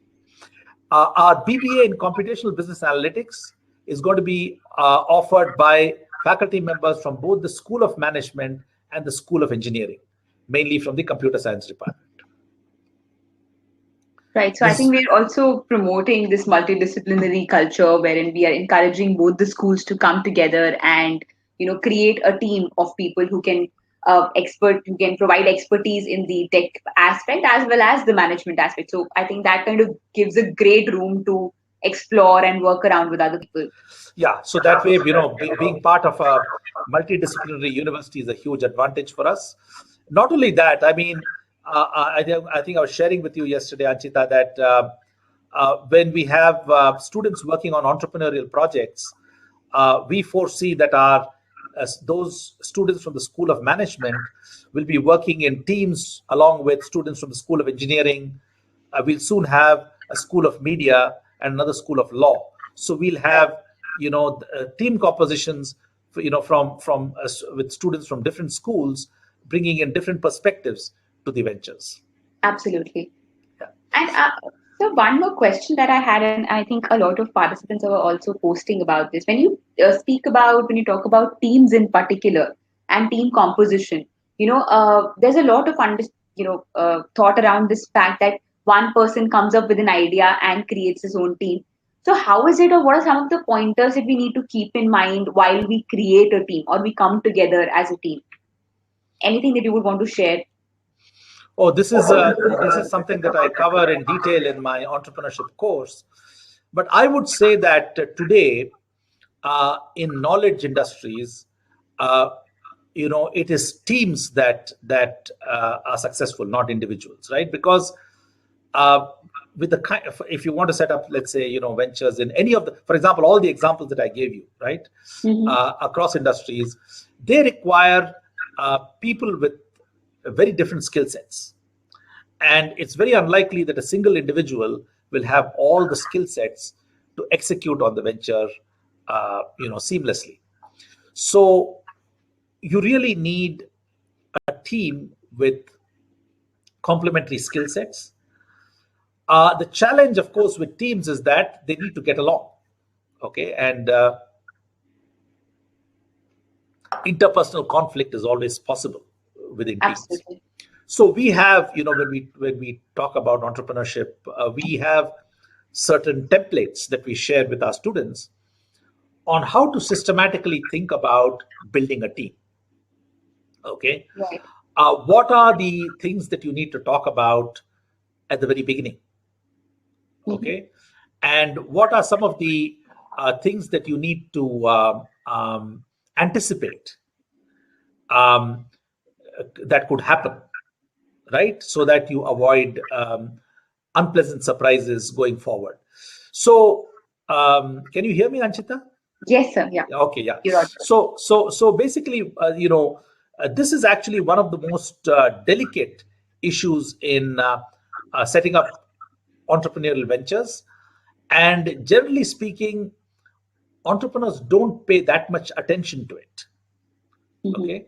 Our BBA in computational business analytics is going to be offered by faculty members from both the School of Management and the School of Engineering, mainly from the computer science department. Right. So I think we're also promoting this multidisciplinary culture, wherein we are encouraging both the schools to come together and, create a team of people who can who can provide expertise in the tech aspect as well as the management aspect. So I think that kind of gives a great room to explore and work around with other people. Yeah, so that way, being part of a multidisciplinary university is a huge advantage for us. Not only that, I mean, I think I was sharing with you yesterday, Anchita, that when we have students working on entrepreneurial projects, we foresee that those students from the School of Management will be working in teams along with students from the School of Engineering. We'll soon have a School of Media and another School of Law. So we'll have team compositions, with students from different schools, bringing in different perspectives to the ventures. Absolutely. Yeah. And so one more question that I had, and I think a lot of participants are also posting about this. When you when you talk about teams in particular and team composition, there's a lot of thought around this fact that one person comes up with an idea and creates his own team. So how is it, or what are some of the pointers that we need to keep in mind while we create a team or we come together as a team? Anything that you would want to share? Oh, this is something that I cover in detail in my entrepreneurship course. But I would say that today, in knowledge industries, uh, it is teams that are successful, not individuals, right? Because uh, with the kind of, if you want to set up, let's say, ventures in any of the, for example, all the examples that I gave you, right, Mm-hmm. across industries, they require people with very different skill sets, and it's very unlikely that a single individual will have all the skill sets to execute on the venture, seamlessly. So you really need a team with complementary skill sets. The challenge, of course, with teams is that they need to get along. Okay, and interpersonal conflict is always possible within teams. Absolutely. So we have, when we talk about entrepreneurship, we have certain templates that we share with our students on how to systematically think about building a team. Okay, Right. what are the things that you need to talk about at the very beginning? Mm-hmm. Okay, and what are some of the things that you need to anticipate, um, that could happen, right? So that you avoid unpleasant surprises going forward. So, can you hear me, Anchita? Yes, sir. Yeah, Yeah, okay, yeah. you're audible. So basically, this is actually one of the most delicate issues in setting up entrepreneurial ventures. And generally speaking, entrepreneurs don't pay that much attention to it. Mm-hmm. Okay,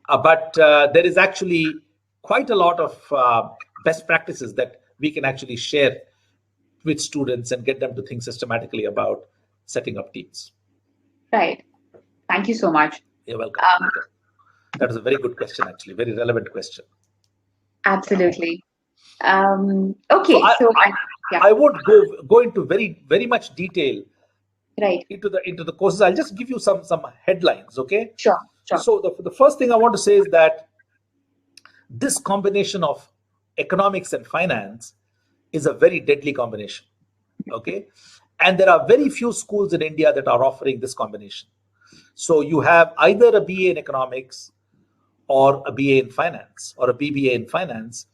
but there is actually quite a lot of best practices that we can actually share with students and get them to think systematically about setting up teams. Right. Thank you so much. You're welcome. Um, Okay. That was a very good question, actually, very relevant question. Absolutely. So Okay. So, yeah. I won't go into very much detail Right. into the courses. I'll just give you some headlines. Okay. Sure. Sure. So the first thing I want to say is that this combination of economics and finance is a very deadly combination. Okay, and there are very few schools in India that are offering this combination. So you have either a BA in economics or a BA in finance or a BBA in finance,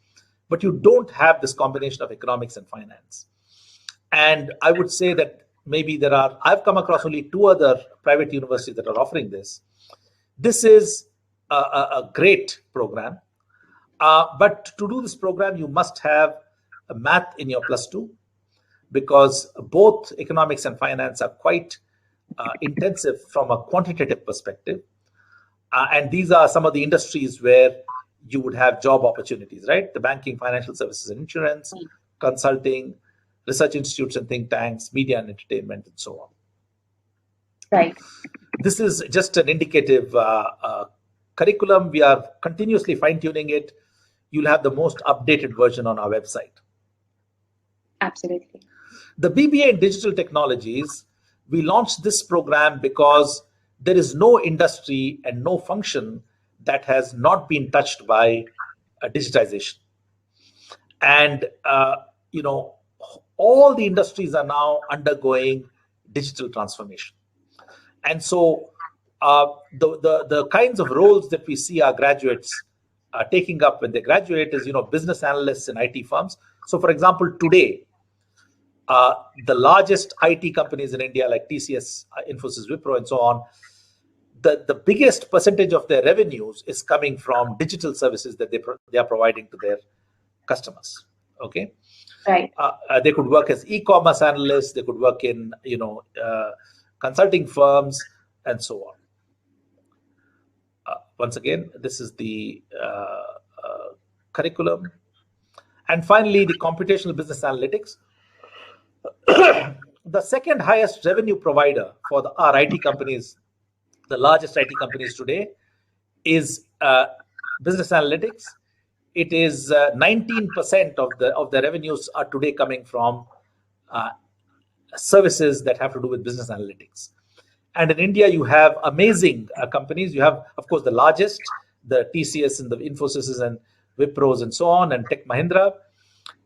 but you don't have this combination of economics and finance. And I would say that maybe I've come across only two other private universities that are offering this. This is a great program. But to do this program, you must have a math in your plus two, because both economics and finance are quite intensive from a quantitative perspective. And these are some of the industries where you would have job opportunities, right? The banking, financial services and insurance, consulting, research institutes and think tanks, media and entertainment, and so on. Right. This is just an indicative curriculum. We are continuously fine-tuning it. You'll have the most updated version on our website. Absolutely. The BBA in digital technologies, we launched this program because there is no industry and no function that has not been touched by digitization. And, all the industries are now undergoing digital transformation. And so the kinds of roles that we see our graduates taking up when they graduate is, business analysts in IT firms. So, for example, today, the largest IT companies in India, like TCS, Infosys, Wipro, and so on, the biggest percentage of their revenues is coming from digital services that they are providing to their customers. Okay, Right. They could work as e-commerce analysts, they could work in consulting firms, and so on. Once again, this is the curriculum. And finally, the computational business analytics. The second highest revenue provider for our IT companies, the largest IT companies today, is business analytics. It is 19% of the revenues are today coming from services that have to do with business analytics. And in India, you have amazing companies. You have, of course, the largest, the TCS and the Infosys and Wipros and so on, and Tech Mahindra.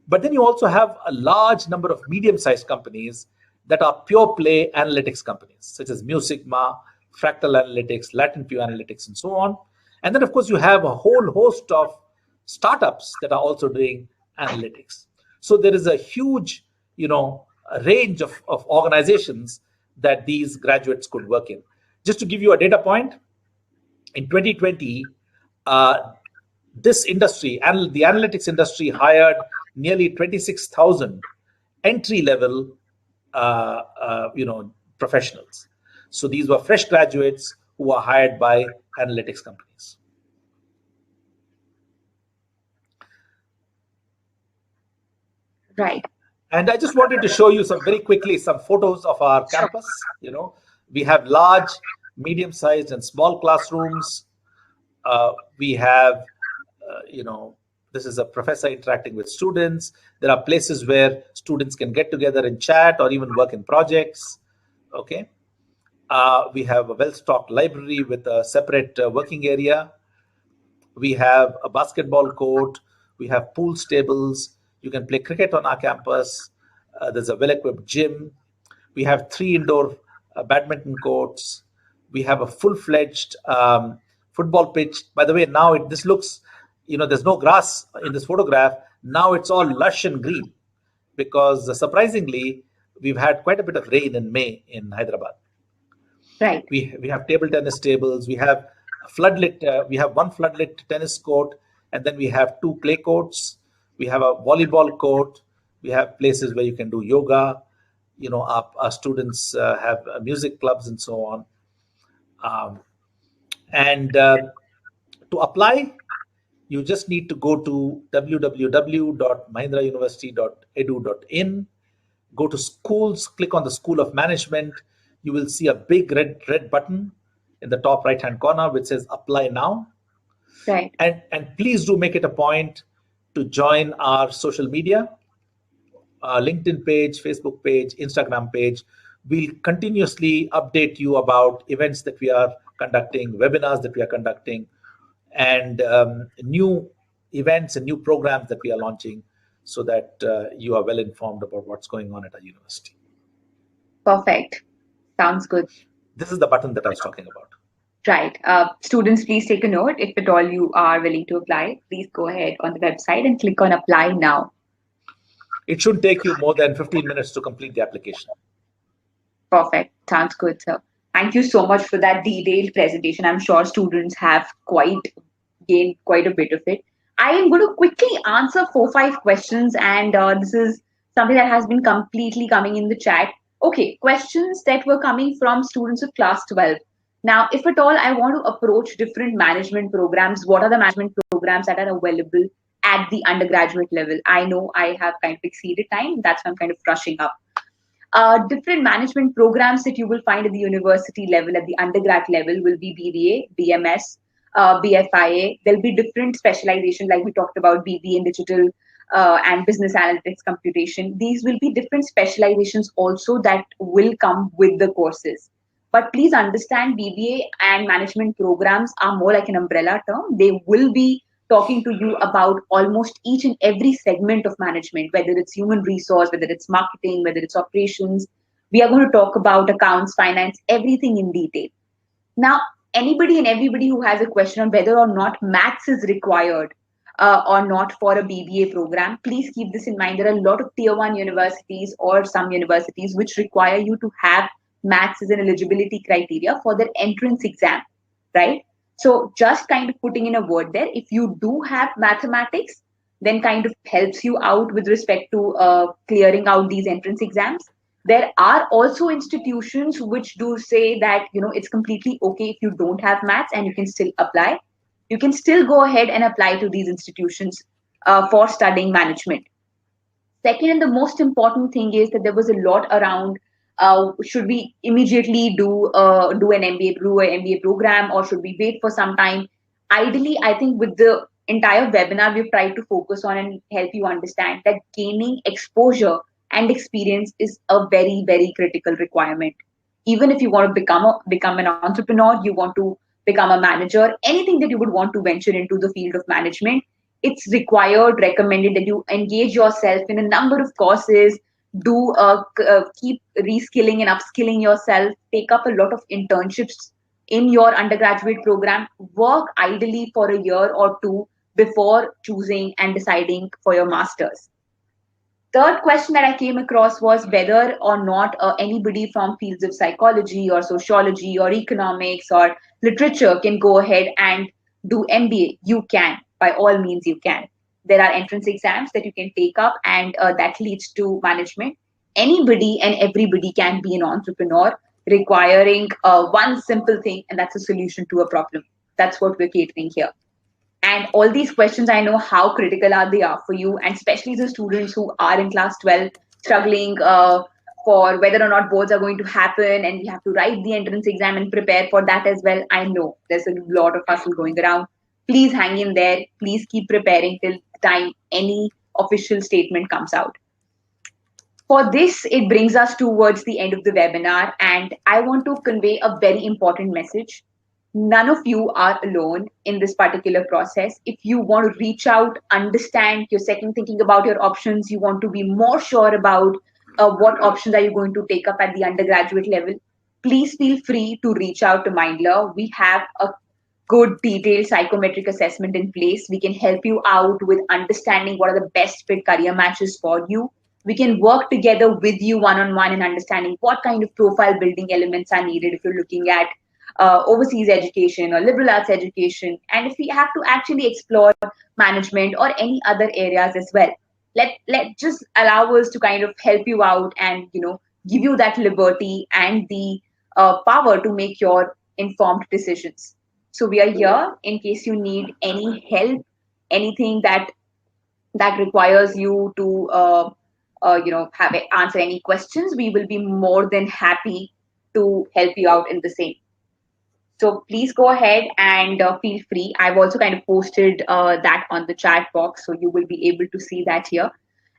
But then you also have a large number of medium-sized companies that are pure play analytics companies, such as Mu Sigma, Fractal Analytics, Latent View Analytics, and so on. And then, of course, you have a whole host of startups that are also doing analytics. So there is a huge, range of organizations that these graduates could work in. Just to give you a data point, in 2020, this industry, the analytics industry, hired nearly 26,000 entry-level, professionals. So these were fresh graduates who were hired by analytics companies. Right. And I just wanted to show you some photos of our campus. We have large, medium-sized, and small classrooms. We have, this is a professor interacting with students. There are places where students can get together and chat or even work in projects. Okay. We have a well-stocked library with a separate working area. We have a basketball court. We have pool tables. You can play cricket on our campus. There's a well-equipped gym. We have 3 indoor badminton courts. We have a full-fledged football pitch. By the way, now this looks, there's no grass in this photograph. Now it's all lush and green because surprisingly, we've had quite a bit of rain in May in Hyderabad. Right. We have table tennis tables. We have we have one floodlit tennis court, and then we have 2 clay courts. We have a volleyball court. We have places where you can do yoga. Our students have music clubs and so on. To apply, you just need to go to www.mahindrauniversity.edu.in, go to schools, click on the School of Management. You will see a big red button in the top right-hand corner which says Apply Now. Right. And please do make it a point to join our social media, LinkedIn page, Facebook page, Instagram page. We'll continuously update you about events that we are conducting, webinars that we are conducting, and new events and new programs that we are launching so that you are well informed about what's going on at our university. Perfect. Sounds good. This is the button that I was talking about. Right. Students, please take a note. If at all you are willing to apply, please go ahead on the website and click on Apply Now. It shouldn't take you more than 15 minutes to complete the application. Perfect. Sounds good, sir. Thank you so much for that detailed presentation. I'm sure students have gained quite a bit of it. I am going to quickly answer 4-5 questions, and this is something that has been completely coming in the chat. Okay, questions that were coming from students of class 12. Now, if at all I want to approach different management programs, what are the management programs that are available at the undergraduate level? I know I have kind of exceeded time. That's why I'm kind of rushing up. Different management programs that you will find at the university level, at the undergrad level, will be BBA, BMS, BFIA. There'll be different specializations, like we talked about BBA in digital and business analytics computation. These will be different specializations also that will come with the courses. But please understand, BBA and management programs are more like an umbrella term. They will be talking to you about almost each and every segment of management, whether it's human resource, whether it's marketing, whether it's operations. We are going to talk about accounts, finance, everything in detail. Now, anybody and everybody who has a question on whether or not maths is required or not for a BBA program, please keep this in mind. There are a lot of tier one universities or some universities which require you to have maths as an eligibility criteria for their entrance exam, right? So just kind of putting in a word there, if you do have mathematics, then kind of helps you out with respect to clearing out these entrance exams. There are also institutions which do say that it's completely okay if you don't have maths and you can still apply. You can still go ahead and apply to these institutions for studying management. Second, and the most important thing is that there was a lot around should we immediately do an MBA program, or should we wait for some time? Ideally, I think with the entire webinar, we've tried to focus on and help you understand that gaining exposure and experience is a very, very critical requirement. Even if you want to become an entrepreneur, you want to become a manager, anything that you would want to venture into the field of management, it's required, recommended that you engage yourself in a number of courses, do keep reskilling and upskilling yourself, take up a lot of internships in your undergraduate program, work ideally for a year or two before choosing and deciding for your master's. Third question that I came across was whether or not anybody from fields of psychology or sociology or economics or literature can go ahead and do MBA. You can, by all means, you can. There are entrance exams that you can take up, and that leads to management. Anybody and everybody can be an entrepreneur, requiring one simple thing, and that's a solution to a problem. That's what we're catering here. And all these questions, I know how critical they are for you, and especially the students who are in class 12 struggling for whether or not boards are going to happen, and we have to write the entrance exam and prepare for that as well. I know there's a lot of hustle going around. Please hang in there. Please keep preparing till the time any official statement comes out. For this, it brings us towards the end of the webinar, and I want to convey a very important message. None of you are alone in this particular process. If you want to reach out, understand, you're second thinking about your options, you want to be more sure about what options are you going to take up at the undergraduate level, please feel free to reach out to Mindler. We have a good detailed psychometric assessment in place. We can help you out with understanding what are the best fit career matches for you. We can work together with you one-on-one in understanding what kind of profile building elements are needed if you're looking at overseas education or liberal arts education, and if we have to actually explore management or any other areas as well. Let just allow us to kind of help you out and give you that liberty and the power to make your informed decisions. So we are here in case you need any help, anything that requires you to answer any questions. We will be more than happy to help you out in the same. So please go ahead and feel free. I've also kind of posted that on the chat box, so you will be able to see that here.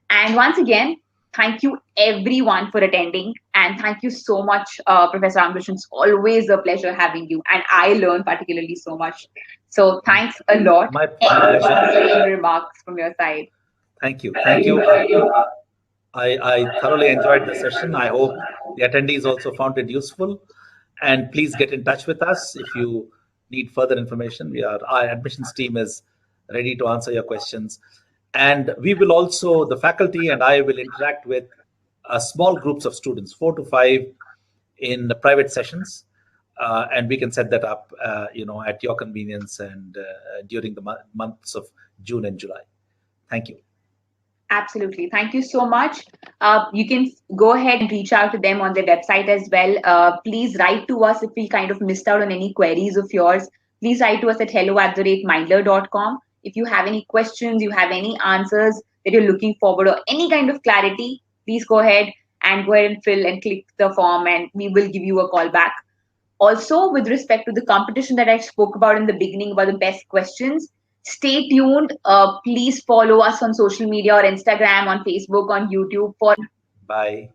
And once again, thank you everyone for attending. And thank you so much, Professor Ambush. It's always a pleasure having you. And I learn particularly so much. So thanks a lot. My pleasure. Any remarks from your side? Thank you. Thank you. I thoroughly enjoyed the session. I hope the attendees also found it useful. And please get in touch with us if you need further information. Our admissions team is ready to answer your questions. And we will also, the faculty and I will interact with small groups of students, 4 to 5 in the private sessions. And we can set that up, at your convenience and during the months of June and July. Thank you. Absolutely. Thank you so much. You can go ahead and reach out to them on their website as well. Please write to us if we kind of missed out on any queries of yours. Please write to us at hello@mindler.com. If you have any questions, you have any answers that you're looking forward or any kind of clarity, please go ahead and fill and click the form and we will give you a call back. Also, with respect to the competition that I spoke about in the beginning about the best questions, stay tuned. Please follow us on social media or Instagram, on Facebook, on YouTube. Bye.